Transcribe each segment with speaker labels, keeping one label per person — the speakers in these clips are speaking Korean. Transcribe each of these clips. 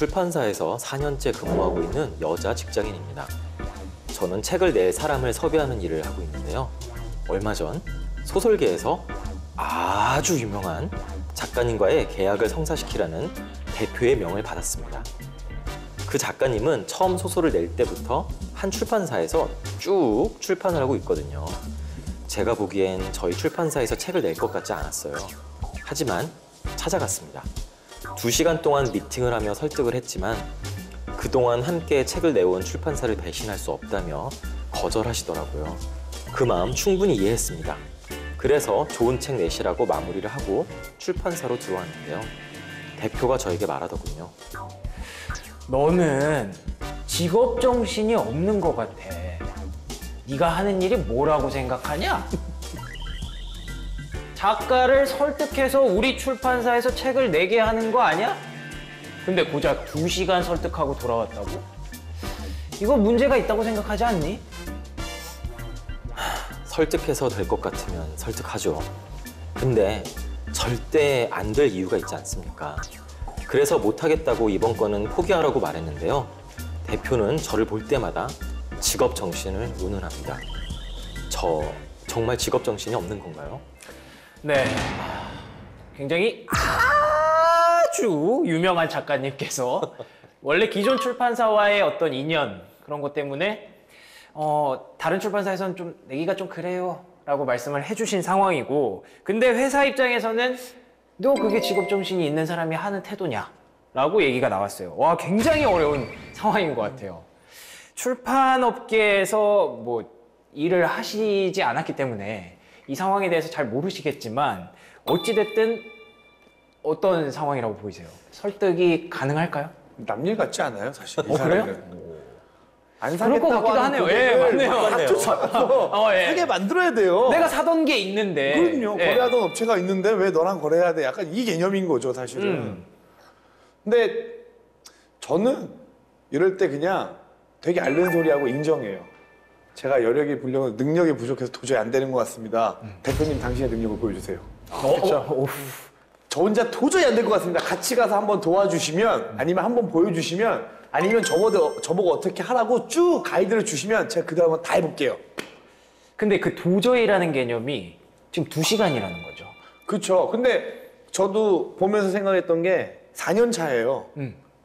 Speaker 1: 출판사에서 4년째 근무하고 있는 여자 직장인입니다. 저는 책을 낼 사람을 섭외하는 일을 하고 있는데요. 얼마 전 소설계에서 아주 유명한 작가님과의 계약을 성사시키라는 대표의 명을 받았습니다. 그 작가님은 처음 소설을 낼 때부터 한 출판사에서 쭉 출판을 하고 있거든요. 제가 보기엔 저희 출판사에서 책을 낼 것 같지 않았어요. 하지만 찾아갔습니다. 2시간 동안 미팅을 하며 설득을 했지만 그동안 함께 책을 내온 출판사를 배신할 수 없다며 거절하시더라고요. 그 마음 충분히 이해했습니다. 그래서 좋은 책 내시라고 마무리를 하고 출판사로 들어왔는데요. 대표가 저에게 말하더군요.
Speaker 2: 너는 직업 정신이 없는 것 같아. 네가 하는 일이 뭐라고 생각하냐? 작가를 설득해서 우리 출판사에서 책을 내게 하는 거 아니야? 근데 고작 2시간 설득하고 돌아왔다고? 이거 문제가 있다고 생각하지 않니?
Speaker 1: 설득해서 될 것 같으면 설득하죠. 근데 절대 안 될 이유가 있지 않습니까? 그래서 못하겠다고 이번 건은 포기하라고 말했는데요. 대표는 저를 볼 때마다 직업 정신을 운운합니다. 저 정말 직업 정신이 없는 건가요?
Speaker 2: 네. 굉장히 아주 유명한 작가님께서 원래 기존 출판사와의 어떤 인연 그런 것 때문에 다른 출판사에서는 좀 내기가 좀 그래요 라고 말씀을 해주신 상황이고, 근데 회사 입장에서는 너 그게 직업정신이 있는 사람이 하는 태도냐 라고 얘기가 나왔어요. 와, 굉장히 어려운 상황인 것 같아요. 출판업계에서 뭐 일을 하시지 않았기 때문에 이 상황에 대해서 잘 모르시겠지만 어찌됐든 어떤 상황이라고 보이세요? 설득이 가능할까요?
Speaker 3: 남일 같지 않아요, 사실. 이
Speaker 2: 그래요?
Speaker 3: 사람들은. 안
Speaker 2: 그럴 것
Speaker 3: 사겠다고
Speaker 2: 같기도
Speaker 3: 하는
Speaker 2: 하네요. 예,
Speaker 3: 고객을
Speaker 2: 맞네요.
Speaker 3: 다 쫓아가서
Speaker 2: 예.
Speaker 3: 사게 만들어야 돼요.
Speaker 2: 내가 사던 게 있는데.
Speaker 3: 그럼요.
Speaker 2: 예.
Speaker 3: 거래하던 업체가 있는데 왜 너랑 거래해야 돼? 약간 이 개념인 거죠, 사실은. 근데 저는 이럴 때 그냥 되게 앓는 소리하고 인정해요. 제가 여력이 불려서 능력이 부족해서 도저히 안 되는 것 같습니다. 대표님 당신의 능력을 보여주세요.
Speaker 2: 그렇죠.
Speaker 3: 저 혼자 도저히 안 될 것 같습니다. 같이 가서 한번 도와주시면, 아니면 한번 보여주시면, 아니면 저보고 어떻게 하라고 쭉 가이드를 주시면 제가 그 다음은 다 해볼게요.
Speaker 2: 근데 그 도저히라는 개념이 지금 2시간이라는 거죠.
Speaker 3: 그렇죠. 근데 저도 보면서 생각했던 게 4년 차예요.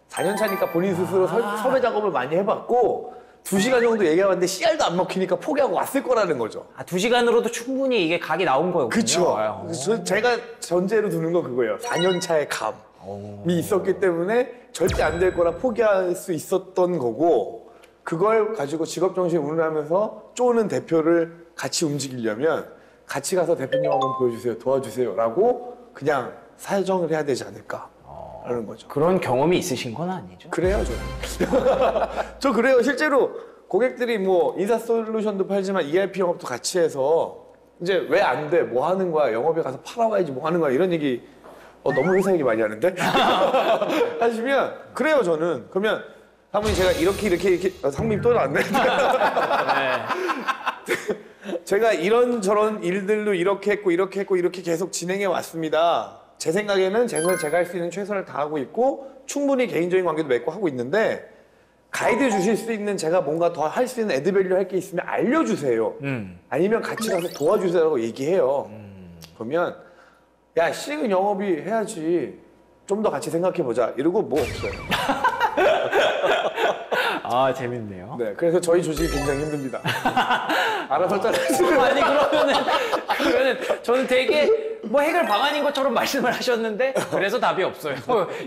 Speaker 3: 4년 차니까 본인 스스로 섭외 작업을 많이 해봤고 2시간 정도 얘기해봤는데 씨알도 안 먹히니까 포기하고 왔을 거라는 거죠.
Speaker 2: 2시간으로도 충분히 이게 각이 나온 거였군요.
Speaker 3: 그렇죠. 제가 전제로 두는 건 그거예요. 4년 차의 감이 있었기 때문에 절대 안 될 거라 포기할 수 있었던 거고, 그걸 가지고 직업정신 운운하면서 쪼는 대표를 같이 움직이려면 같이 가서 대표님 한번 보여주세요, 도와주세요 라고 그냥 사정을 해야 되지 않을까 라는 거죠.
Speaker 2: 그런 경험이 있으신 건 아니죠?
Speaker 3: 그래요, 저는. 저 그래요. 실제로 고객들이 뭐 인사솔루션도 팔지만 ERP 영업도 같이 해서 이제 왜 안 돼? 뭐 하는 거야? 영업에 가서 팔아와야지 뭐 하는 거야? 이런 얘기 너무 회사 얘기 많이 하는데? 하시면 그래요, 저는. 그러면 사모님 제가 이렇게 상무님 또 나왔네. 제가 이런저런 일들도 이렇게 했고 이렇게 계속 진행해 왔습니다. 제 생각에는 제가 할 수 있는 최선을 다하고 있고 충분히 개인적인 관계도 맺고 하고 있는데 가이드 주실 수 있는 제가 뭔가 더 할 수 있는 애드밸류 할 게 있으면 알려주세요. 아니면 같이 가서 도와주세요라고 얘기해요. 그러면 야, 실익은 영업이 해야지. 좀 더 같이 생각해보자. 이러고 뭐 없어요.
Speaker 2: 아, 재밌네요.
Speaker 3: 네, 그래서 저희 조직이 굉장히 힘듭니다. 알아서 잘라주세요.
Speaker 2: 아니, 그러면은 저는 되게 뭐 해결 방안인 것처럼 말씀을 하셨는데 그래서 답이 없어요.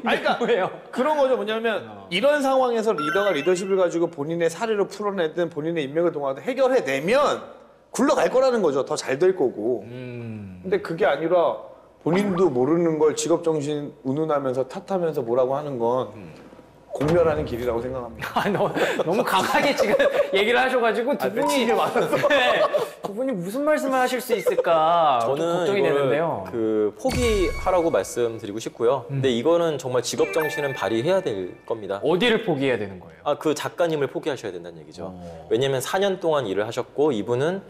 Speaker 3: 그러니까
Speaker 2: 뭐예요?
Speaker 3: 그런 거죠. 뭐냐면 이런 상황에서 리더가 리더십을 가지고 본인의 사례로 풀어내든 본인의 인맥을 동원하든 해결해내면 굴러갈 거라는 거죠. 더 잘 될 거고. 근데 그게 아니라 본인도 모르는 걸 직업정신 운운하면서 탓하면서 뭐라고 하는 건 공멸하는 길이라고 생각합니다.
Speaker 2: 너무 강하게 지금 얘기를 하셔가지고 두 분이 네, 두 분이 무슨 말씀을 하실 수 있을까
Speaker 1: 저는
Speaker 2: 걱정이 되는데요.
Speaker 1: 포기하라고 말씀드리고 싶고요. 근데 이거는 정말 직업 정신은 발휘해야 될 겁니다.
Speaker 2: 어디를 포기해야 되는 거예요?
Speaker 1: 그 작가님을 포기하셔야 된다는 얘기죠. 왜냐면 4년 동안 일을 하셨고 이분은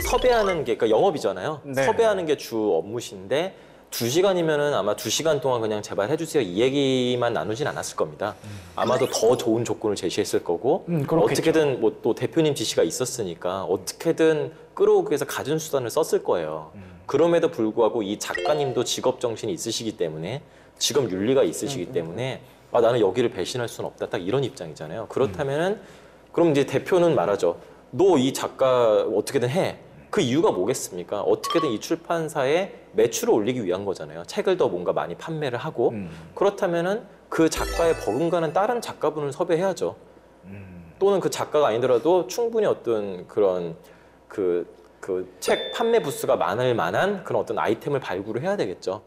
Speaker 1: 섭외하는 게, 그러니까 영업이잖아요.
Speaker 2: 네.
Speaker 1: 섭외하는 게 주 업무신데 2시간이면은 아마 2시간 동안 그냥 제발 해주세요 이 얘기만 나누진 않았을 겁니다. 아마도 더 좋은 조건을 제시했을 거고
Speaker 2: 그렇겠죠.
Speaker 1: 어떻게든 뭐 또 대표님 지시가 있었으니까 어떻게든 끌어오기 위해서 갖은 수단을 썼을 거예요. 그럼에도 불구하고 이 작가님도 직업 정신이 있으시기 때문에 직업 윤리가 있으시기 때문에 아 나는 여기를 배신할 수는 없다 딱 이런 입장이잖아요. 그렇다면은 그럼 이제 대표는 말하죠. 너 이 작가 어떻게든 해. 그 이유가 뭐겠습니까? 어떻게든 이 출판사에 매출을 올리기 위한 거잖아요. 책을 더 뭔가 많이 판매를 하고 그렇다면은 그 작가에 버금가는 다른 작가분을 섭외해야죠. 또는 그 작가가 아니더라도 충분히 어떤 그런 그 책 판매 부스가 많을 만한 그런 어떤 아이템을 발굴을 해야 되겠죠.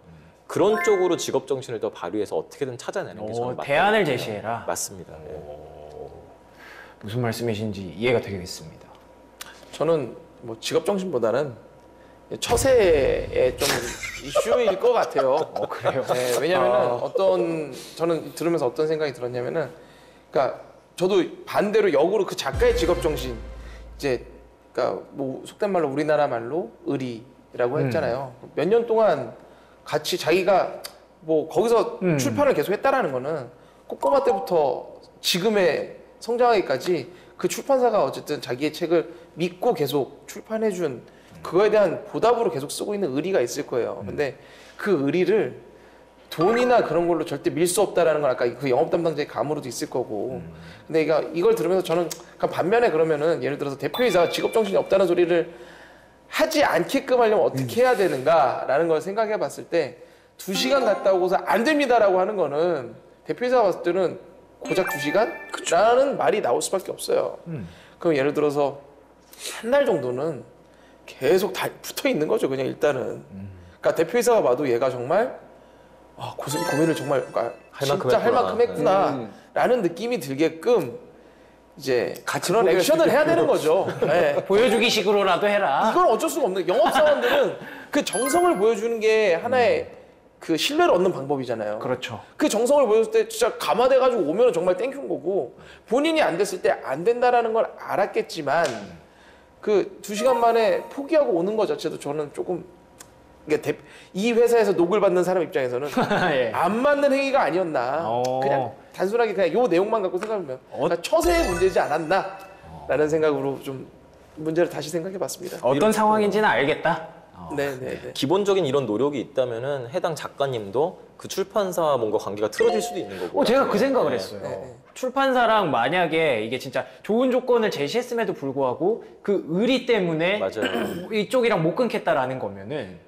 Speaker 1: 그런 쪽으로 직업 정신을 더 발휘해서 어떻게든 찾아내는 게 저는 맞다.
Speaker 2: 대안을 제시해라.
Speaker 1: 맞습니다. 예.
Speaker 2: 무슨 말씀이신지 이해가 되겠습니다.
Speaker 4: 저는 뭐 직업 정신보다는 처세의 좀 이슈일 것 같아요.
Speaker 2: 그래요?
Speaker 4: 네, 왜냐면은 저는 들으면서 어떤 생각이 들었냐면은, 그러니까 저도 반대로 역으로 그 작가의 직업 정신, 이제 그러니까 뭐 속된 말로 우리나라 말로 의리라고 했잖아요. 몇 년 동안 같이 자기가 뭐 거기서 출판을 계속 했다라는 거는 꼬꼬마 때부터 지금의 성장하기까지 그 출판사가 어쨌든 자기의 책을 믿고 계속 출판해준 그거에 대한 보답으로 계속 쓰고 있는 의리가 있을 거예요. 근데 그 의리를 돈이나 그런 걸로 절대 밀 수 없다라는 건 아까 그 영업 담당자의 감으로도 있을 거고. 근데 이걸 들으면서 저는 반면에 그러면은 예를 들어서 대표이사가 직업 정신이 없다는 소리를 하지 않게끔 하려면 어떻게 해야 되는가라는 걸 생각해 봤을 때 2시간 갔다 오고서 안 됩니다라고 하는 거는 대표이사가 봤을 때는 고작 2시간? 라는 말이 나올 수밖에 없어요. 그럼 예를 들어서 한 달 정도는 계속 붙어 있는 거죠, 그냥 일단은. 그러니까 대표이사가 봐도 얘가 정말 고민을 정말 진짜 할 만큼 했구나라는 느낌이 들게끔 이제 그런 액션을 해야 되는 거죠. 네.
Speaker 2: 보여주기식으로라도 해라.
Speaker 4: 이건 어쩔 수가 없는 게 영업사원들은 그 정성을 보여주는 게 하나의 그 신뢰를 얻는 방법이잖아요.
Speaker 2: 그렇죠.
Speaker 4: 그 정성을 보여줄 때 진짜 감화돼가지고 오면 정말 땡큐인 거고 본인이 안 됐을 때 안 된다라는 걸 알았겠지만 그 2시간 만에 포기하고 오는 것 자체도 저는 조금 이 회사에서 녹을 받는 사람 입장에서는
Speaker 2: 예.
Speaker 4: 안 맞는 행위가 아니었나. 그냥 단순하게 그냥 요 내용만 갖고 생각하면 그러니까 처세의 문제지 않았나라는 생각으로 좀 문제를 다시 생각해봤습니다.
Speaker 2: 어떤 상황인지는 알겠다.
Speaker 4: 네네네.
Speaker 1: 기본적인 이런 노력이 있다면은 해당 작가님도 그 출판사와 뭔가 관계가 틀어질 수도 있는 거고.
Speaker 2: 제가 그 생각을
Speaker 1: 네.
Speaker 2: 했어요. 출판사랑 만약에 이게 진짜 좋은 조건을 제시했음에도 불구하고 그 의리 때문에
Speaker 1: 맞아요.
Speaker 2: 이쪽이랑 못 끊겠다라는 거면은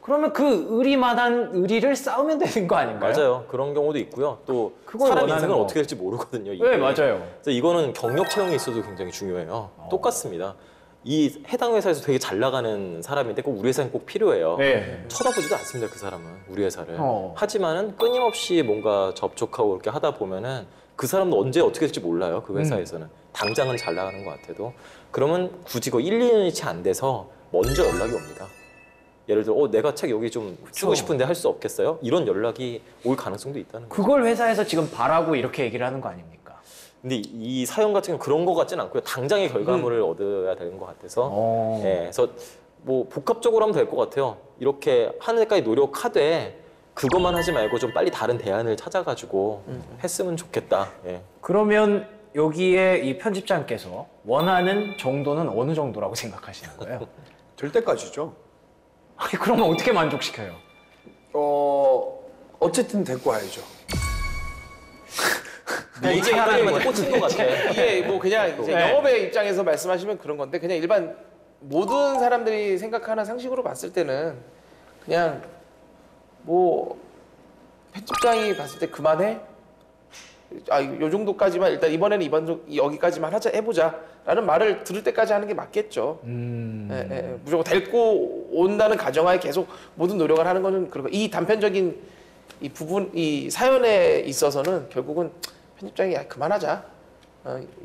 Speaker 2: 그러면 그 의리만한 의리를 싸우면 되는 거 아닌가요?
Speaker 1: 맞아요. 그런 경우도 있고요. 또
Speaker 2: 그걸
Speaker 1: 사람
Speaker 2: 원하는
Speaker 1: 인생은
Speaker 2: 거.
Speaker 1: 어떻게 될지 모르거든요. 이게.
Speaker 2: 네, 맞아요.
Speaker 1: 그래서 이거는 경력 채용이 있어도 굉장히 중요해요. 똑같습니다. 이 해당 회사에서 되게 잘 나가는 사람인데 꼭 우리 회사는 꼭 필요해요.
Speaker 2: 네.
Speaker 1: 쳐다보지도 않습니다. 그 사람은 우리 회사를.
Speaker 2: 어.
Speaker 1: 하지만은 끊임없이 뭔가 접촉하고 이렇게 하다 보면은 그 사람도 언제 어떻게 될지 몰라요. 그 회사에서는. 당장은 잘 나가는 것 같아도. 그러면 굳이 그 1, 2년이 채 안 돼서 먼저 연락이 옵니다. 예를 들어 내가 책 여기 좀 쓰고 싶은데 할 수 없겠어요? 이런 연락이 올 가능성도 있다는 거예요.
Speaker 2: 그걸 회사에서 지금 바라고 이렇게 얘기를 하는 거 아닙니까?
Speaker 1: 근데 이 사연 같은 경우는 그런 것 같지는 않고요. 당장의 결과물을 얻어야 되는 것 같아서. 예, 그래서 뭐 복합적으로 하면 될 것 같아요. 이렇게 하는 데까지 노력하되 그것만 하지 말고 좀 빨리 다른 대안을 찾아가지고 했으면 좋겠다. 예.
Speaker 2: 그러면 여기에 이 편집장께서 원하는 정도는 어느 정도라고 생각하시는 거예요?
Speaker 3: 될 때까지죠.
Speaker 2: 아니, 그러면 어떻게 만족시켜요?
Speaker 3: 어쨌든 데리고 와야죠.
Speaker 1: 이게 하나님한테 꽂힌 것 같아.
Speaker 4: 이게 뭐 그냥 이제
Speaker 2: 네.
Speaker 4: 영업의 입장에서 말씀하시면 그런 건데 그냥 일반 모든 사람들이 생각하는 상식으로 봤을 때는 그냥 뭐 편집장이 봤을 때 그만해? 요 정도까지만 일단 이번에는 여기까지만 해보자라는 말을 들을 때까지 하는 게 맞겠죠. 무조건 데리고 온다는 가정하에 계속 모든 노력을 하는 거는 그리고 이 단편적인 이 부분 이 사연에 있어서는 결국은 편집장이 그만하자.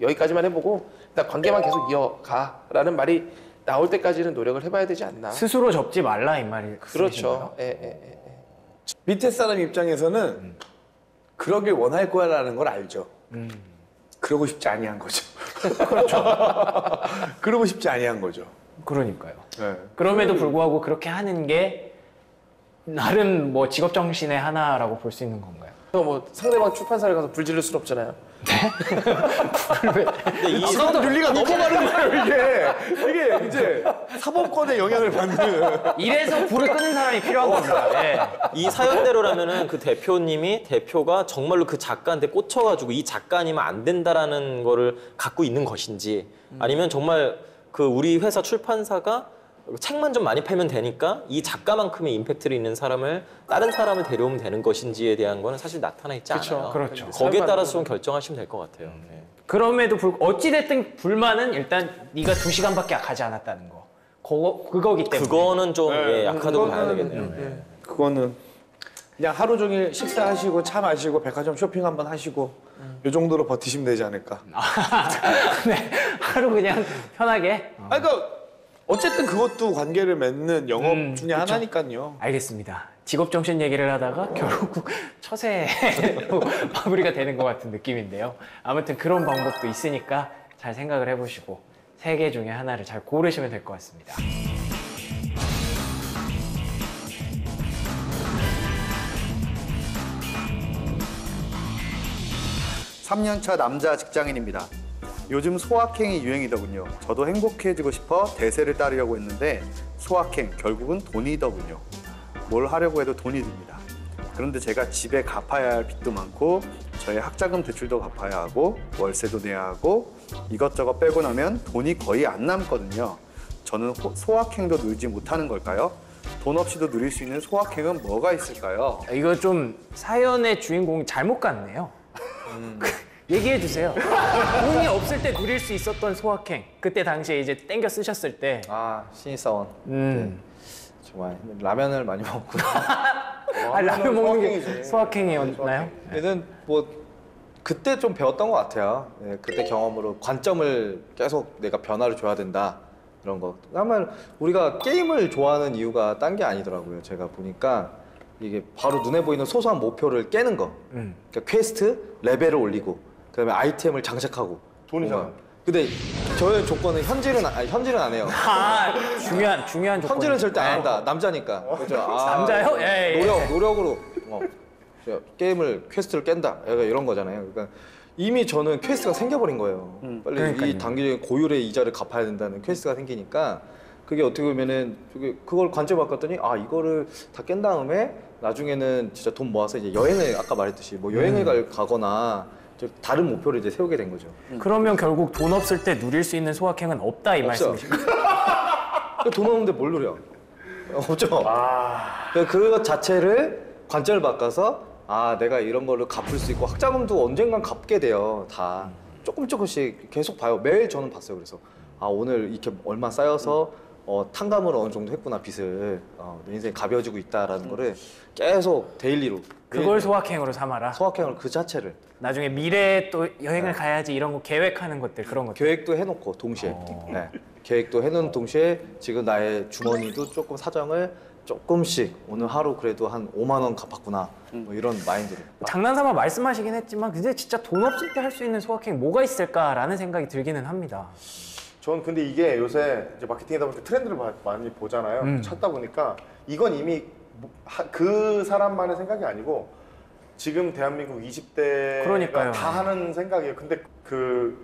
Speaker 4: 여기까지만 해보고 일단 관계만 계속 이어가라는 말이 나올 때까지는 노력을 해봐야 되지 않나.
Speaker 2: 스스로 접지 말라 이 말이
Speaker 4: 그렇죠.
Speaker 3: 밑에 사람 입장에서는 그러길 원할 거야라는 걸 알죠. 그러고 싶지 아니한 거죠. 그렇죠. 그러고 싶지 아니한 거죠.
Speaker 2: 그러니까요.
Speaker 3: 네.
Speaker 2: 그럼에도 불구하고 그렇게 하는 게 나름 뭐 직업 정신의 하나라고 볼 수 있는 건가요?
Speaker 4: 뭐 상대방 출판사를 가서 불 지를 순 없잖아요.
Speaker 1: 근데 이
Speaker 3: 직업 윤리가 넘어가는 거예요, 이게 이제 사법권의 영향을 받는.
Speaker 2: 이래서 불을 끄는 사람이 필요한 겁니다. 예.
Speaker 1: 이 사연대로라면은 그 대표가 정말로 그 작가한테 꽂혀가지고 이 작가님은 안 된다라는 거를 갖고 있는 것인지, 아니면 정말 그 우리 회사 출판사가 책만 좀 많이 팔면 되니까 이 작가만큼의 임팩트를 있는 사람을 다른 사람을 데려오면 되는 것인지에 대한 거는 사실 나타나 있지 않아요.
Speaker 2: 그렇죠.
Speaker 1: 거기에 따라서 좀 결정하시면 될 것 같아요. 네.
Speaker 2: 그럼에도 어찌됐든 불만은 일단 네가 2시간밖에 가지 않았다는 거. 그거기 때문에.
Speaker 1: 그거는 좀
Speaker 3: 네,
Speaker 1: 약하다고 봐야
Speaker 3: 그거는,
Speaker 1: 되겠네요. 네.
Speaker 3: 그거는 그냥 하루 종일 식사하시고 차 마시고 백화점 쇼핑 한번 하시고 이 정도로 버티시면 되지 않을까.
Speaker 2: 네, 하루 그냥 편하게.
Speaker 3: 아니, 그러니까 어쨌든 그것도 관계를 맺는 영업 중에 하나니까요.
Speaker 2: 알겠습니다. 직업정신 얘기를 하다가 결국 처세로 마무리가 되는 것 같은 느낌인데요. 아무튼 그런 방법도 있으니까 잘 생각을 해보시고 3개 중에 하나를 잘 고르시면 될 것 같습니다.
Speaker 5: 3년차 남자 직장인입니다. 요즘 소확행이 유행이더군요. 저도 행복해지고 싶어 대세를 따르려고 했는데 소확행, 결국은 돈이더군요. 뭘 하려고 해도 돈이 듭니다. 그런데 제가 집에 갚아야 할 빚도 많고 저의 학자금 대출도 갚아야 하고 월세도 내야 하고 이것저것 빼고 나면 돈이 거의 안 남거든요. 저는 소확행도 누리지 못하는 걸까요? 돈 없이도 누릴 수 있는 소확행은 뭐가 있을까요?
Speaker 2: 이거 좀 사연의 주인공이 잘못 갔네요. 얘기해 주세요. 돈이 없을 때 누릴 수 있었던 소확행. 그때 당시에 이제 땡겨 쓰셨을 때.
Speaker 6: 아, 신입사원. 정말 라면을 많이 먹고.
Speaker 2: 라면 먹는 게
Speaker 3: 소확행이지.
Speaker 2: 소확행이었나요?
Speaker 6: 얘는 뭐 그때 좀 배웠던 것 같아요. 네, 그때 경험으로 관점을 계속 내가 변화를 줘야 된다. 이런 거. 아마 우리가 게임을 좋아하는 이유가 딴 게 아니더라고요. 제가 보니까 이게 바로 눈에 보이는 소소한 목표를 깨는 거. 그러니까 퀘스트, 레벨을 올리고, 그다음에 아이템을 장착하고.
Speaker 3: 돈이잖아.
Speaker 6: 근데 저의 조건은 현질은 안 해요.
Speaker 2: 아, 중요한 조건.
Speaker 6: 현질은 절대 안 한다. 남자니까. 그렇죠. 아,
Speaker 2: 남자요? 예, 예.
Speaker 6: 노력으로 제가 게임을 퀘스트를 깬다. 약간 이런 거잖아요. 그러니까 이미 저는 퀘스트가 생겨버린 거예요. 빨리
Speaker 2: 그러니까요.
Speaker 6: 이 단기적인 고율의 이자를 갚아야 된다는 퀘스트가 생기니까 그게 어떻게 보면은 그걸 관점 바꿨더니 아 이거를 다 깬 다음에 나중에는 진짜 돈 모아서 이제 여행을 아까 말했듯이 뭐 여행을 가거나 다른 목표를 이제 세우게 된 거죠.
Speaker 2: 그러면 결국 돈 없을 때 누릴 수 있는 소확행은 없다 이
Speaker 6: 없죠.
Speaker 2: 말씀이십니까?
Speaker 6: 돈 없는데 뭘 누려? 없죠. 그것 자체를 관점을 바꿔서 아 내가 이런 거를 갚을 수 있고 학자금도 언젠간 갚게 돼요. 다 조금씩 계속 봐요. 매일 저는 봤어요. 그래서 아 오늘 이렇게 얼마 쌓여서 탕감을 어느 정도 했구나 빚을 내 인생이 가벼워지고 있다라는 거를 계속 데일리로
Speaker 2: 그걸 소확행으로 삼아라.
Speaker 6: 소확행을 그 자체를
Speaker 2: 나중에 미래에 또 여행을 가야지 이런 거 계획하는 것들 그런 것들.
Speaker 6: 계획도 해놓고 동시에 네. 계획도 해놓은 동시에 지금 나의 주머니도 조금 사정을 조금씩 오늘 하루 그래도 한 5만 원 갚았구나 뭐 이런 마인드로
Speaker 2: 장난삼아 말씀하시긴 했지만 근데 진짜 돈 없을 때 할 수 있는 소확행 뭐가 있을까라는 생각이 들기는 합니다.
Speaker 7: 전 근데 이게 요새 이제 마케팅이다 보니까 트렌드를 많이 보잖아요. 찾다 보니까 이건 이미 그 사람만의 생각이 아니고 지금 대한민국 20대가
Speaker 2: 그러니까요.
Speaker 7: 다 하는 생각이에요. 근데 그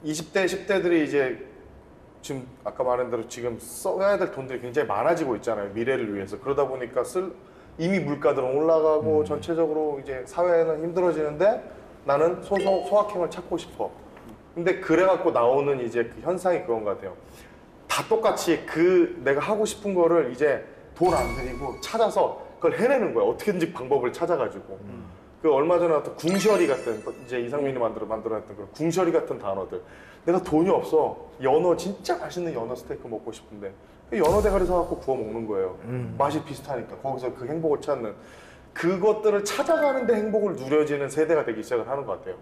Speaker 7: 20대, 10대들이 이제 지금 아까 말한 대로 지금 써야 될 돈들이 굉장히 많아지고 있잖아요. 미래를 위해서. 그러다 보니까 이미 물가들은 올라가고 전체적으로 이제 사회는 힘들어지는데 나는 소확행을 찾고 싶어. 근데 그래갖고 나오는 이제 그 현상이 그런 것 같아요. 다 똑같이 내가 하고 싶은 거를 이제 돈 안 들이고 찾아서 그걸 해내는 거야. 어떻게든지 방법을 찾아가지고. 그 얼마 전에 나왔던 궁시어리 같은, 이제 이상민이 만들어냈던 그런 궁시어리 같은 단어들. 내가 돈이 없어. 연어, 진짜 맛있는 연어 스테이크 먹고 싶은데. 연어 대가리 사갖고 구워 먹는 거예요. 맛이 비슷하니까. 거기서 그 행복을 찾는. 그것들을 찾아가는데 행복을 누려지는 세대가 되기 시작을 하는 것 같아요.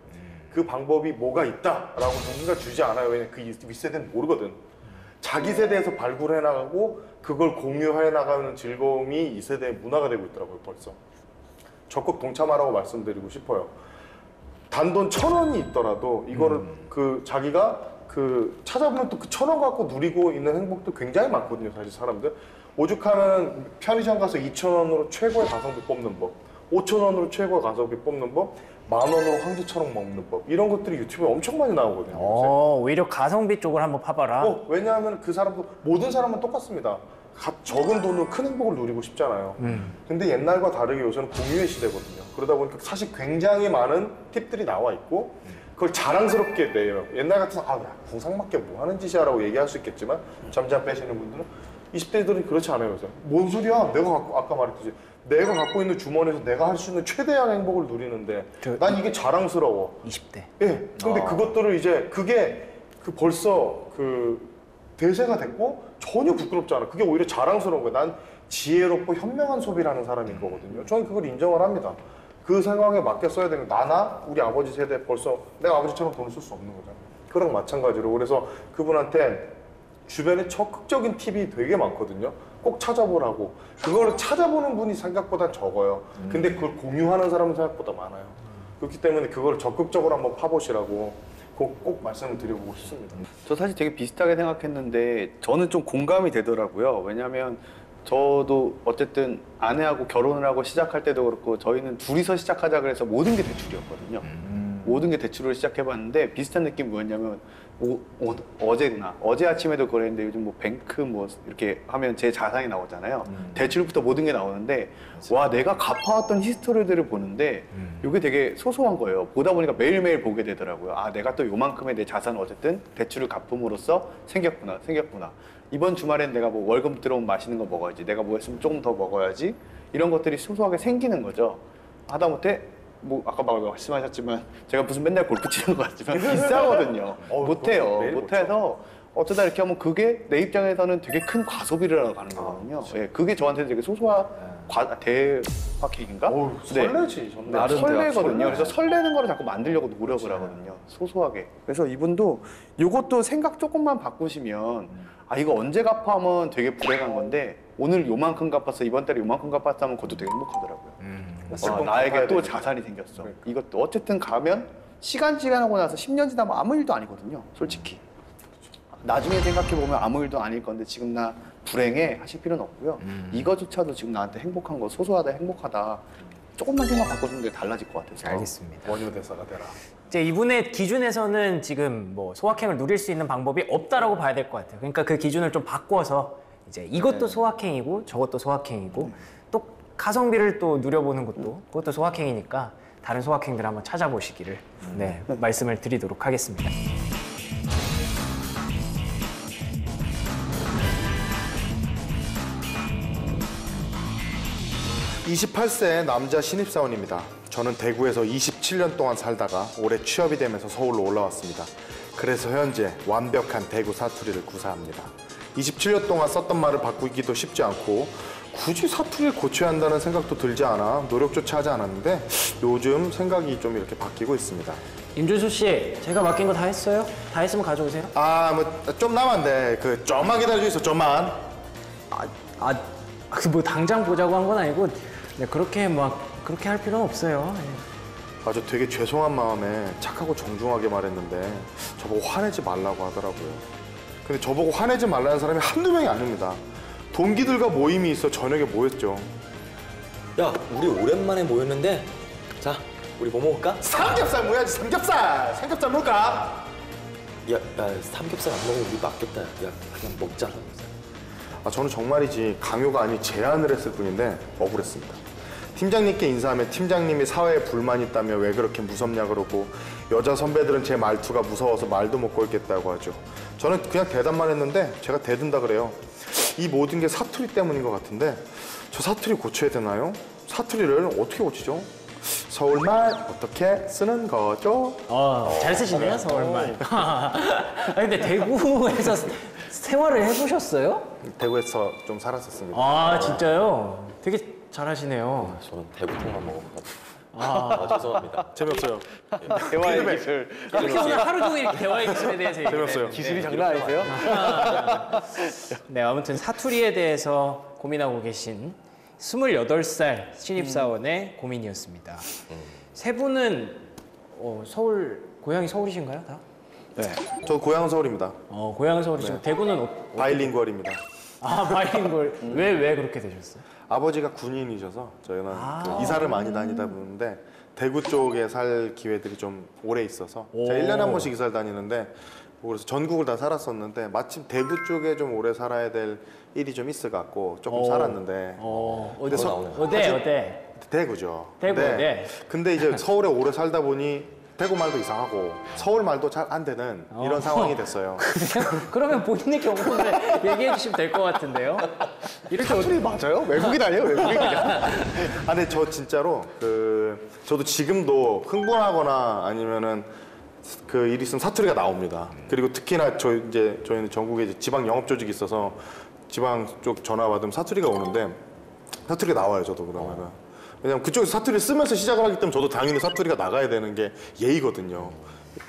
Speaker 7: 그 방법이 뭐가 있다라고 누군가 주지 않아요. 왜냐면 그 윗세대는 모르거든. 자기 세대에서 발굴해 나가고 그걸 공유해 나가는 즐거움이 이 세대의 문화가 되고 있더라고요. 벌써. 적극 동참하라고 말씀드리고 싶어요. 단돈 1,000원이 있더라도 이거를 자기가 찾아보면 또 그 1,000원 갖고 누리고 있는 행복도 굉장히 많거든요, 사실 사람들. 오죽하면 편의점 가서 2,000원으로 최고의 가성비 뽑는 법, 5,000원으로 최고의 가성비 뽑는 법, 10,000원으로 황제처럼 먹는 법, 이런 것들이 유튜브에 엄청 많이 나오거든요.
Speaker 2: 오히려 가성비 쪽을 한번 파봐라.
Speaker 7: 왜냐하면 그 사람도, 모든 사람은 똑같습니다. 적은 돈으로 큰 행복을 누리고 싶잖아요. 근데 옛날과 다르게 요새는 공유의 시대거든요. 그러다 보니까 사실 굉장히 많은 팁들이 나와 있고 그걸 자랑스럽게 내요. 옛날 같은 야, 궁상맞게 뭐 하는 짓이야 라고 얘기할 수 있겠지만 잠잠 빼시는 분들은 20대들은 그렇지 않아요. 요새. 뭔 소리야? 아까 말했듯이 내가 갖고 있는 주머니에서 내가 할 수 있는 최대한 행복을 누리는데 난 이게 자랑스러워.
Speaker 2: 20대.
Speaker 7: 예. 근데 그것들을 이제 그게 벌써 대세가 됐고 전혀 부끄럽지 않아. 그게 오히려 자랑스러운 거야. 난 지혜롭고 현명한 소비를 하는 사람인 거거든요. 저는 그걸 인정을 합니다. 그 상황에 맞게 써야 되는 거. 나나 우리 아버지 세대 벌써 내가 아버지처럼 돈을 쓸 수 없는 거잖아요. 그랑 마찬가지로. 그래서 그분한테 주변에 적극적인 팁이 되게 많거든요. 꼭 찾아보라고. 그거를 찾아보는 분이 생각보다 적어요. 근데 그걸 공유하는 사람은 생각보다 많아요. 그렇기 때문에 그걸 적극적으로 한번 파보시라고 꼭 말씀을 드리고 싶습니다.
Speaker 5: 저 사실 되게 비슷하게 생각했는데 저는 좀 공감이 되더라고요. 왜냐하면 저도 어쨌든 아내하고 결혼을 하고 시작할 때도 그렇고 저희는 둘이서 시작하자 그래서 모든 게 대출이었거든요. 모든 게 대출로 시작해봤는데 비슷한 느낌이 뭐였냐면 어제구나. 어제 아침에도 그랬는데 요즘 뭐 뱅크 뭐 이렇게 하면 제 자산이 나오잖아요. 대출부터 모든 게 나오는데 와 내가 갚아왔던 히스토리들을 보는데 이게 되게 소소한 거예요. 보다 보니까 매일매일 보게 되더라고요. 아 내가 또 요만큼의 내 자산을 어쨌든 대출을 갚음으로써 생겼구나. 이번 주말엔 내가 뭐 월급 들어오면 맛있는 거 먹어야지. 내가 뭐 했으면 조금 더 먹어야지. 이런 것들이 소소하게 생기는 거죠. 하다못해 뭐 아까 말씀하셨지만 제가 무슨 맨날 골프 치는 것 같지만 비싸거든요. 못해요. 못해서 어쩌다 이렇게 하면 그게 내 입장에서는 되게 큰 과소비를 하러 가는 거거든요. 예, 그게 저한테 되게 소소한 대파킹인가?
Speaker 7: 설레지. 저는.
Speaker 5: 나름 설레거든요. 그래서 설레는 거를 자꾸 만들려고 노력을 하거든요. 소소하게. 그래서 이분도 이것도 생각 조금만 바꾸시면 아 이거 언제 갚아 하면 되게 불행한 건데 오늘 요만큼 갚았어 이번 달에 요만큼 갚았어 하면 그것도 되게 행복하더라고요. 나에게 또 자산이 생겼어. 이것도 어쨌든 가면 시간 지나고 나서 10년 지나면 아무 일도 아니거든요. 솔직히. 나중에 생각해보면 아무 일도 아닐 건데 지금 나 불행해 하실 필요는 없고요. 이거조차도 지금 나한테 행복한 거 소소하다 행복하다 조금만 생각 바꿔주는 게 달라질 것 같아서.
Speaker 2: 알겠습니다.
Speaker 7: 원효 대사가 되라.
Speaker 2: 이제 이분의 기준에서는 지금 뭐 소확행을 누릴 수 있는 방법이 없다라고 봐야 될 것 같아요. 그러니까 그 기준을 좀 바꿔서 이제 이것도 소확행이고 저것도 소확행이고 또 가성비를 또 누려보는 것도 그것도 소확행이니까 다른 소확행들 한번 찾아보시기를 말씀을 드리도록 하겠습니다.
Speaker 7: 28세 남자 신입사원입니다. 저는 대구에서 27년 동안 살다가 올해 취업이 되면서 서울로 올라왔습니다. 그래서 현재 완벽한 대구 사투리를 구사합니다. 27년 동안 썼던 말을 바꾸기도 쉽지 않고 굳이 사투리를 고쳐야 한다는 생각도 들지 않아 노력조차 하지 않았는데 요즘 생각이 좀 이렇게 바뀌고 있습니다.
Speaker 2: 임준수 씨, 제가 맡긴 거 다 했어요? 다 했으면 가져오세요.
Speaker 7: 뭐 좀 남았는데 좀만 기다려주세요. 좀만.
Speaker 2: 뭐 당장 보자고 한 건 아니고 그렇게 할 필요는 없어요.
Speaker 7: 저 되게 죄송한 마음에 착하고 정중하게 말했는데 저보고 화내지 말라고 하더라고요. 근데 저보고 화내지 말라는 사람이 한두 명이 아닙니다. 동기들과 모임이 있어 저녁에 모였죠.
Speaker 1: 야, 우리 오랜만에 모였는데 자, 우리 뭐 먹을까?
Speaker 7: 삼겹살 모여야지. 삼겹살 먹을까?
Speaker 1: 야, 삼겹살 안 먹으면 우리 맞겠다. 야, 그냥 먹자.
Speaker 7: 저는 정말이지 강요가 아닌 제안을 했을 뿐인데 억울했습니다. 팀장님께 인사하면 팀장님이 사회에 불만이 있다며 왜 그렇게 무섭냐 그러고 여자 선배들은 제 말투가 무서워서 말도 못 걸겠다고 하죠. 저는 그냥 대답만 했는데 제가 대든다 그래요. 이 모든 게 사투리 때문인 것 같은데 저 사투리 고쳐야 되나요? 사투리를 어떻게 고치죠? 서울말 어떻게 쓰는 거죠?
Speaker 2: 잘 쓰시네요, 서울말. 근데 대구에서 생활을 해보셨어요?
Speaker 7: 대구에서 좀 살았었습니다.
Speaker 2: 진짜요? 되게 잘하시네요.
Speaker 1: 저는 대구통만 먹어가지고. 죄송합니다.
Speaker 7: 재미없어요.
Speaker 5: 대화의 기술.
Speaker 2: 이렇게 오늘 하루 종일 이렇게 대화의 기술에 대해서
Speaker 7: 재미없어요.
Speaker 5: 기술이 장난 아니세요?
Speaker 2: 네, 아무튼 사투리에 대해서 고민하고 계신 28살 신입사원의 고민이었습니다. 세 분은 고향이 서울이신가요, 다?
Speaker 6: 네.
Speaker 7: 저 고향 서울입니다.
Speaker 2: 고향 서울이 지금 대구는
Speaker 7: 바이링구얼입니다.
Speaker 2: 바이링걸. 왜 그렇게 되셨어요?
Speaker 7: 아버지가 군인이셔서 저희는 그 이사를 많이 다니다 보는데 대구 쪽에 살 기회들이 좀 오래 있어서 제가 1년에 한 번씩 이사를 다니는데 그래서 전국을 다 살았었는데 마침 대구 쪽에 좀 오래 살아야 될 일이 좀 있어 갖고 조금 살았는데
Speaker 2: 어디
Speaker 1: 나오네요.
Speaker 2: 어때?
Speaker 7: 대구죠.
Speaker 2: 대구, 네.
Speaker 7: 근데 이제 서울에 오래 살다 보니 대구 말도 이상하고 서울 말도 잘 안 되는 이런 상황이 됐어요.
Speaker 2: 그러면 본인의 경험을 얘기해 주시면 될 것 같은데요. 이렇게
Speaker 5: 사투리 맞아요? 외국인 아니에요? 외국인 그냥?
Speaker 7: 아, 근데 저 진짜로 저도 지금도 흥분하거나 아니면은 그 일 있으면 사투리가 나옵니다. 그리고 특히나 저희는 전국에 이제 지방 영업 조직이 있어서 지방 쪽 전화 받으면 사투리가 오는데 사투리가 나와요, 저도 그러면은. 왜냐면 그쪽에서 사투리를 쓰면서 시작을 하기 때문에 저도 당연히 사투리가 나가야 되는 게 예의거든요.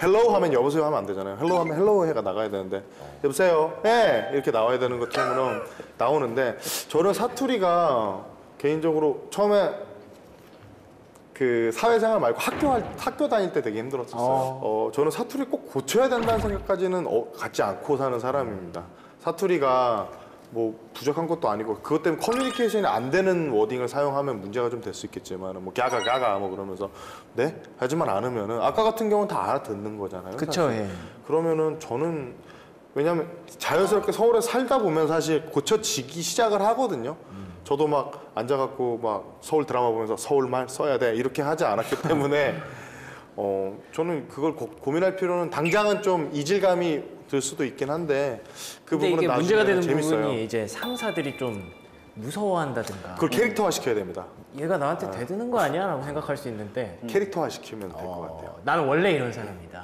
Speaker 7: 헬로우 하면 여보세요 하면 안 되잖아요. 헬로우 하면 헬로우 해가 나가야 되는데 여보세요? 예! 이렇게 나와야 되는 것처럼 나오는데 저는 사투리가 개인적으로 처음에 그 사회생활 말고 학교 다닐 때 되게 힘들었었어요. 저는 사투리 꼭 고쳐야 된다는 생각까지는 갖지 않고 사는 사람입니다. 사투리가 뭐 부족한 것도 아니고 그것 때문에 커뮤니케이션이 안 되는 워딩을 사용하면 문제가 좀 될 수 있겠지만 뭐 갸가 뭐 그러면서 네? 하지만 않으면은 아까 같은 경우는 다 알아듣는 거잖아요.
Speaker 2: 그쵸,
Speaker 7: 사실.
Speaker 2: 예.
Speaker 7: 그러면은 저는 왜냐면 자연스럽게 서울에 살다 보면 사실 고쳐지기 시작을 하거든요. 저도 막 앉아갖고 막 서울 드라마 보면서 서울말 써야 돼 이렇게 하지 않았기 때문에 저는 그걸 고민할 필요는 당장은 좀 이질감이 들 수도 있긴 한데 그
Speaker 2: 근데
Speaker 7: 부분은
Speaker 2: 이게
Speaker 7: 나중에
Speaker 2: 문제가 되는
Speaker 7: 재밌어요.
Speaker 2: 부분이 이제 상사들이 좀 무서워한다든가
Speaker 7: 그걸 캐릭터화 시켜야 됩니다.
Speaker 2: 얘가 나한테 대드는 거 아니야? 라고 생각할 수 있는데
Speaker 7: 캐릭터화 시키면 될 것 같아요.
Speaker 2: 나는 원래 이런 사람이다.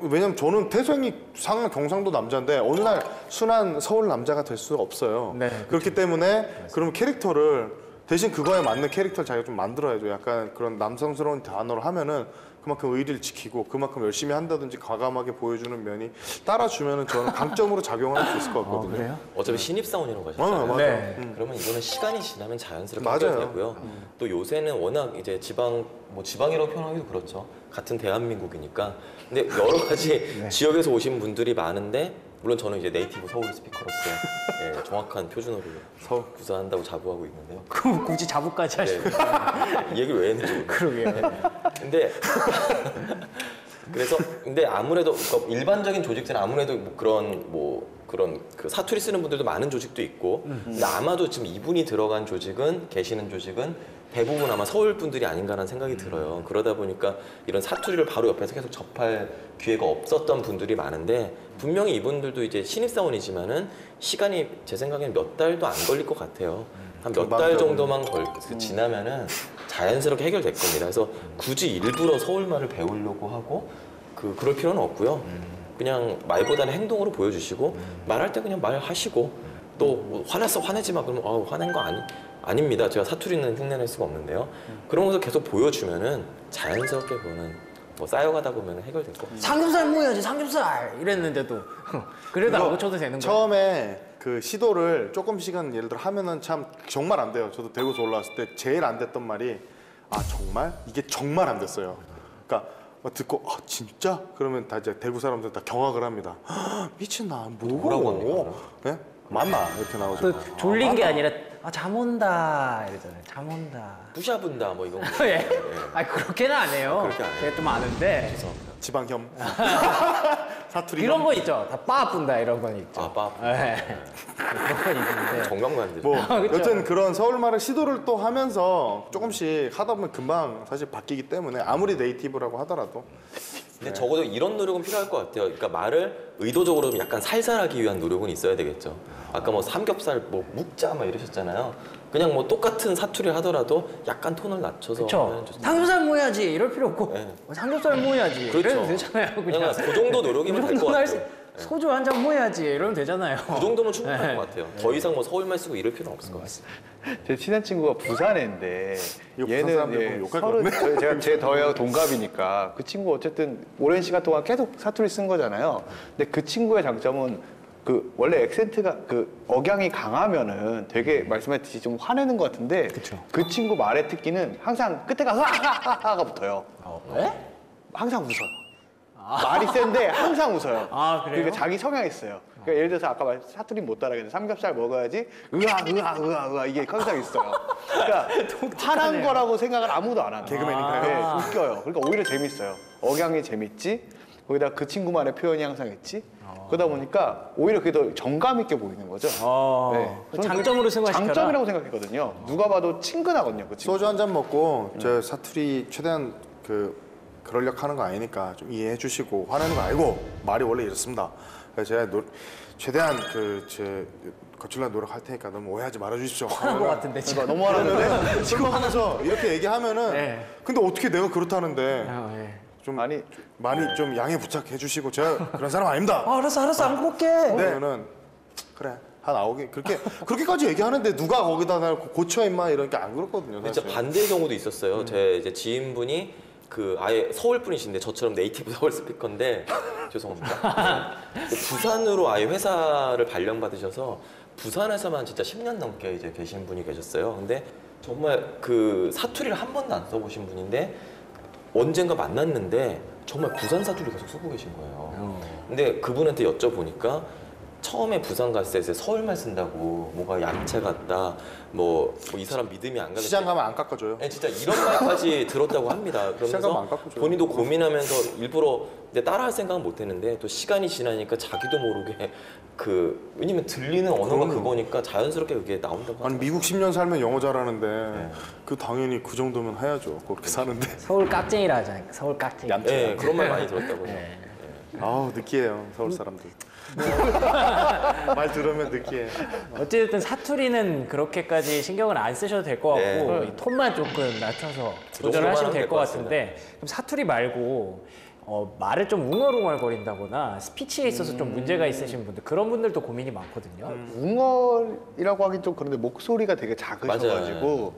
Speaker 7: 왜냐면 저는 태생이 상하 경상도 남자인데 어느 날 순한 서울 남자가 될 수가 없어요.
Speaker 2: 네,
Speaker 7: 그렇기 때문에 그러면 캐릭터를 대신 그거에 맞는 캐릭터를 자기가 좀 만들어야죠. 약간 그런 남성스러운 단어를 하면은 그만큼 의리를 지키고 그만큼 열심히 한다든지 과감하게 보여주는 면이 따라주면은 저는 강점으로 작용할 수 있을 것 같거든요.
Speaker 2: 그래요?
Speaker 1: 어차피 신입사원이라고 하셨잖아요.
Speaker 7: 맞아요.
Speaker 2: 네.
Speaker 1: 그러면 이거는 시간이 지나면 자연스럽게
Speaker 7: 맞아요.
Speaker 1: 해결되고요. 또 요새는 워낙 이제 지방이라고 표현하기도 그렇죠. 같은 대한민국이니까. 근데 여러 가지 지역에서 오신 분들이 많은데 물론 저는 이제 네이티브 서울 스피커로서 예, 정확한 표준어를 구사한다고 자부하고 있는데요.
Speaker 2: 그럼 굳이 자부까지 하시고
Speaker 1: 이 얘기를 왜 했는지 모르겠어요.
Speaker 2: 그러게요.
Speaker 1: 근데 근데 아무래도 그러니까 일반적인 조직들은 아무래도 그런 그 사투리 쓰는 분들도 많은 조직도 있고 근데 아마도 지금 이분이 들어간 계시는 조직은 대부분 아마 서울 분들이 아닌가라는 생각이 들어요. 그러다 보니까 이런 사투리를 바로 옆에서 계속 접할 기회가 없었던 분들이 많은데 분명히 이분들도 이제 신입사원이지만은 시간이 제 생각에는 몇 달도 안 걸릴 것 같아요. 한 몇 달 정도만 지나면은 자연스럽게 해결될 겁니다. 그래서 굳이 일부러 서울말을 배우려고 하고 그럴 필요는 없고요. 그냥 말보다는 행동으로 보여주시고 말할 때 그냥 말하시고 또 화냈어 화내지 마 그러면 화낸 거 아닙니다. 제가 사투리는 흉내낼 수가 없는데요. 그런 것을 계속 보여주면은 자연스럽게 그거는 뭐 쌓여가다 보면 해결될 거.
Speaker 2: 삼겹살 모여야지 삼겹살 이랬는데도 그래도 안 고쳐도 되는 거예요.
Speaker 7: 처음에 그 시도를 조금씩은 예를 들어 하면은 참 정말 안 돼요. 저도 대구에서 올라왔을 때 제일 안 됐던 말이 정말? 이게 정말 안 됐어요. 그러니까 듣고 진짜? 그러면 다 이제 대구 사람들 다 경악을 합니다. 미친나
Speaker 1: 뭐라고 합니까?
Speaker 7: 네? 맞나? 이렇게 나오죠.
Speaker 2: 또 졸린 게 아니라 잠 온다 이러잖아요. 잠 온다.
Speaker 1: 부샤분다 뭐 이건.
Speaker 2: 예? 그렇게는 안 해요.
Speaker 1: 그렇게 안 해요.
Speaker 2: 제가 좀 아는데
Speaker 7: 지방혐. 사투리.
Speaker 2: 이런 거 있죠. 다 빠분다 이런 건 있죠.
Speaker 1: 빠.
Speaker 2: 예. 그런 건 있는데.
Speaker 1: 정강관들.
Speaker 7: 뭐
Speaker 2: 그쵸.
Speaker 7: 여튼 그런 서울말을 시도를 또 하면서 조금씩 하다 보면 금방 사실 바뀌기 때문에 아무리 네이티브라고 하더라도
Speaker 1: 근데 적어도 이런 노력은 필요할 것 같아요. 그러니까 말을 의도적으로 좀 약간 살살하기 위한 노력은 있어야 되겠죠. 아까 뭐 삼겹살 뭐 묵자 막 이러셨잖아요. 그냥 뭐 똑같은 사투리 하더라도 약간 톤을 낮춰서
Speaker 2: 그렇죠.
Speaker 1: 하면 좋습니다.
Speaker 2: 삼겹살 모여야지 이럴 필요 없고
Speaker 1: 네.
Speaker 2: 삼겹살 모여야지
Speaker 1: 그렇죠.
Speaker 2: 이러면 되잖아요. 그냥
Speaker 1: 그 정도 노력이면 될 것
Speaker 2: 정도는 할수-
Speaker 1: 같아요.
Speaker 2: 소주 한 잔 모여야지 이러면 되잖아요.
Speaker 1: 그 정도면 충분할
Speaker 2: 네.
Speaker 1: 것 같아요. 더 이상 뭐 서울말 쓰고 이럴 필요는 없을 것 같습니다.
Speaker 5: 제 친한 친구가 부산애인데
Speaker 7: 이거 부산 사람들 보면 욕할 것 같네.
Speaker 5: 제가 제 더하고 동갑이니까 그 친구 어쨌든 오랜 시간 동안 계속 사투리 쓴 거잖아요. 근데 그 친구의 장점은 그 원래 액센트가 그 억양이 강하면은 되게 말씀하셨듯이 좀 화내는 것 같은데 그 친구 말의 특기는 항상 끝에가 흐하하하가 붙어요.
Speaker 2: 네?
Speaker 5: 항상 웃어요.
Speaker 6: 말이 센데 항상 웃어요.
Speaker 2: 아, 그래요?
Speaker 6: 그러니까 자기 성향이 있어요. 그러니까 예를 들어서 아까 말 사투리 못 따라하겠는데 삼겹살 먹어야지 으아 이게 항상 있어요. 그러니까 화난 거라고 생각을 아무도 안 하는
Speaker 3: 개그맨인가요?
Speaker 6: 네, 웃겨요. 그러니까 오히려 재밌어요. 억양이 재밌지. 거기다 그 친구만의 표현이 항상 있지. 그러다 보니까 오히려 그게 더 정감 있게 보이는 거죠. 저는 그게
Speaker 2: 장점으로 승화시켜라.
Speaker 6: 장점이라고 생각했거든요. 누가 봐도 친근하거든요. 그 친구.
Speaker 7: 소주 한 잔 먹고 제 사투리 최대한 그러려고 하는 거 아니니까 좀 이해해 주시고 화내는 거 알고 말이 원래 이렇습니다. 그래서 제가 최대한 제 거칠려 노력할 테니까 너무 오해하지 말아 주십시오.
Speaker 2: 그런 것 같은데 지금.
Speaker 6: 너무 화나는데
Speaker 7: 술 먹으면서 이렇게 얘기하면은
Speaker 2: 네.
Speaker 7: 근데 어떻게 내가 그렇다는데
Speaker 2: 예.
Speaker 7: 좀
Speaker 6: 아니
Speaker 7: 많이 좀 양해 부탁해 주시고 제가 그런 사람 아닙니다.
Speaker 2: 알았어 안 그럴게.
Speaker 7: 그러면은 그래 한 나오게 그렇게까지 얘기하는데 누가 거기다 날 고쳐 임마 이런 게 안 그렇거든요.
Speaker 1: 진짜
Speaker 7: 사실.
Speaker 1: 반대의 경우도 있었어요. 제 이제 지인분이 그 아예 서울 분이신데 저처럼 네이티브 서울 스피커인데 죄송합니다. 부산으로 아예 회사를 발령받으셔서 부산에서만 진짜 10년 넘게 이제 계신 분이 계셨어요. 근데 정말 그 사투리를 한 번도 안 써보신 분인데 언젠가 만났는데 정말 부산 사투리 계속 쓰고 계신 거예요. 근데 그분한테 여쭤보니까 처음에 부산 갔을 때 서울말 쓴다고 뭐가 얌체 같다, 뭐 이 사람 믿음이 안 가겠다.
Speaker 7: 시장 가면 안 깎아줘요.
Speaker 1: 네, 진짜 이런 말까지 들었다고 합니다.
Speaker 7: 시작하면
Speaker 1: 그러면서
Speaker 7: 안 깎아줘요.
Speaker 1: 본인도 고민하면서 일부러 이제 따라할 생각은 못했는데 또 시간이 지나니까 자기도 모르게 왜냐면 들리는 언어가 그거니까 자연스럽게 그게 나온다고
Speaker 7: 아니
Speaker 1: 하더라고요.
Speaker 7: 미국 10년 살면 영어 잘하는데 그 당연히 그 정도면 해야죠. 그렇게 사는데.
Speaker 2: 서울 깍쟁이라 하잖아요. 서울 깍쟁이.
Speaker 1: 네, 그런 말 많이 들었다고요.
Speaker 7: 아우 느끼해요 서울 사람들. 말 들으면 느끼해.
Speaker 2: 어쨌든 사투리는 그렇게까지 신경을 안 쓰셔도 될 것 같고
Speaker 1: 네.
Speaker 2: 이 톤만 조금 낮춰서
Speaker 1: 그
Speaker 2: 조절을
Speaker 1: 정도만
Speaker 2: 하시면
Speaker 1: 하면
Speaker 2: 될
Speaker 1: 될
Speaker 2: 것
Speaker 1: 것
Speaker 2: 같은데 그럼 사투리 말고 말을 좀 웅얼웅얼거린다거나 스피치에 있어서 좀 문제가 있으신 분들 그런 분들도 고민이 많거든요.
Speaker 6: 웅얼이라고 하긴 좀 그런데 목소리가 되게 작으셔가지고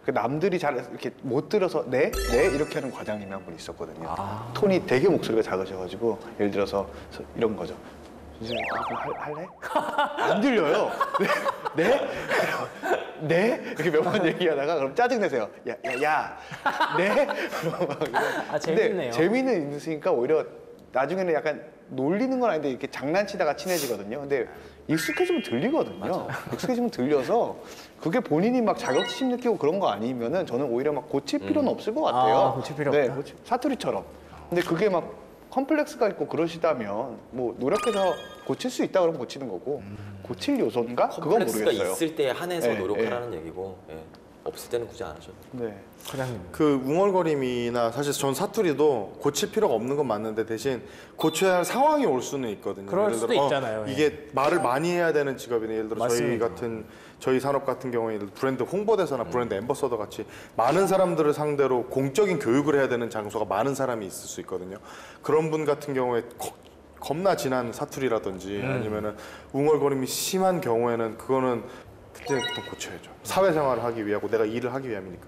Speaker 6: 그 남들이 잘 이렇게 못 들어서 네 이렇게 하는 과장님이 한 분 있었거든요. 톤이 되게 목소리가 작으셔가지고 예를 들어서 이런 거죠. 선생님, 그럼 할래? 안 들려요. 네? 네? 이렇게 몇 번 얘기하다가 그럼 짜증 내세요. 야, 네?
Speaker 2: 재밌네요.
Speaker 6: 근데 재미는 있으니까 오히려 나중에는 약간 놀리는 건 아닌데 이렇게 장난치다가 친해지거든요. 근데 익숙해지면 들리거든요. 익숙해지면 들려서 그게 본인이 막 자격지심 느끼고 그런 거 아니면은 저는 오히려 막 고칠 필요는 없을 것 같아요.
Speaker 2: 고칠 필요 없다.
Speaker 6: 사투리처럼. 근데 그게 막 컴플렉스가 있고 그러시다면 뭐 노력해서 고칠 수 있다 그러면 고치는 거고 고칠 요소인가? 그건
Speaker 1: 컴플렉스가
Speaker 6: 모르겠어요.
Speaker 1: 있을 때 한해서
Speaker 6: 네,
Speaker 1: 노력하라는 얘기고 없을 때는 굳이 안 하셔도 돼요.
Speaker 6: 네.
Speaker 2: 과장님.
Speaker 7: 그 웅얼거림이나 사실 전 사투리도 고칠 필요가 없는 건 맞는데 대신 고쳐야 할 상황이 올 수는 있거든요.
Speaker 2: 그럴
Speaker 7: 예를
Speaker 2: 수도
Speaker 7: 들어,
Speaker 2: 있잖아요.
Speaker 7: 이게 말을 많이 해야 되는 직업이네. 예를 들어 저희 산업 같은 경우에 브랜드 홍보대사나 브랜드 앰버서더 같이 많은 사람들을 상대로 공적인 교육을 해야 되는 장소가 많은 사람이 있을 수 있거든요. 그런 분 같은 경우에 겁나 진한 사투리라든지 아니면은 웅얼거림이 심한 경우에는 그거는 그때부터 고쳐야죠. 사회생활을 하기 위하고 내가 일을 하기 위함이니까.